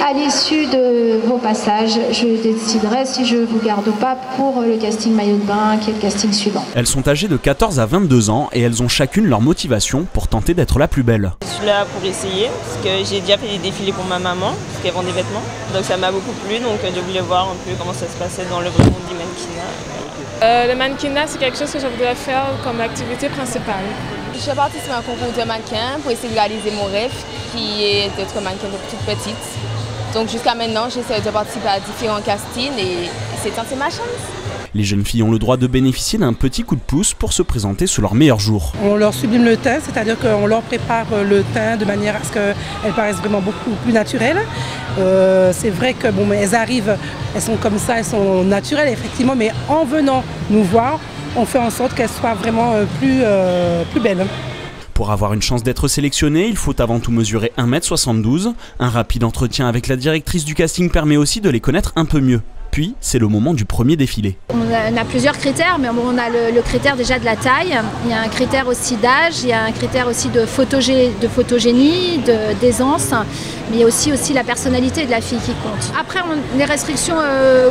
à l'issue de vos passages, je déciderai si je vous garde ou pas pour le casting maillot de bain, qui est le casting suivant. Elles sont âgées de 14 à 22 ans et elles ont chacune leur motivation pour tenter d'être la plus belle. Je suis là pour essayer, parce que j'ai déjà fait des défilés pour ma maman, parce qu'elle vend des vêtements. Donc ça m'a beaucoup plu, donc je voulais voir un peu comment ça se passait dans le vrai monde du mannequinat. Le mannequinat, c'est quelque chose que je voudrais faire comme activité principale. Je fais partie d'un concours de mannequin pour essayer de réaliser mon rêve, qui est d'être mannequin depuis toute petite. Donc jusqu'à maintenant, j'essaie de participer à différents castings et c'est ma chance. Les jeunes filles ont le droit de bénéficier d'un petit coup de pouce pour se présenter sous leur meilleur jour. On leur sublime le teint, c'est-à-dire qu'on leur prépare le teint de manière à ce qu'elles paraissent vraiment beaucoup plus naturelles. C'est vrai que bon, elles arrivent, elles sont comme ça, elles sont naturelles effectivement, mais en venant nous voir, on fait en sorte qu'elles soient vraiment plus belles. Pour avoir une chance d'être sélectionné, il faut avant tout mesurer 1,72 m. Un rapide entretien avec la directrice du casting permet aussi de les connaître un peu mieux. Puis, c'est le moment du premier défilé. On a plusieurs critères, mais on a le critère déjà de la taille, il y a un critère aussi d'âge, il y a un critère aussi de photogénie, d'aisance, mais il y a aussi la personnalité de la fille qui compte. Après, les restrictions,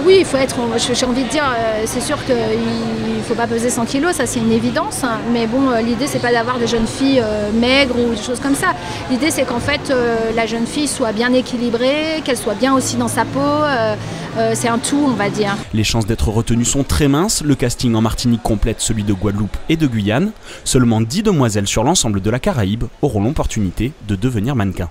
oui, il faut être, j'ai envie de dire, c'est sûr qu'il ne faut pas peser 100 kg, ça c'est une évidence, mais bon, l'idée c'est pas d'avoir des jeunes filles maigres ou des choses comme ça. L'idée c'est qu'en fait, la jeune fille soit bien équilibrée, qu'elle soit bien aussi dans sa peau, c'est un tout, on va dire. Les chances d'être retenues sont très minces. Le casting en Martinique complète celui de Guadeloupe et de Guyane. Seulement 10 demoiselles sur l'ensemble de la Caraïbe auront l'opportunité de devenir mannequins.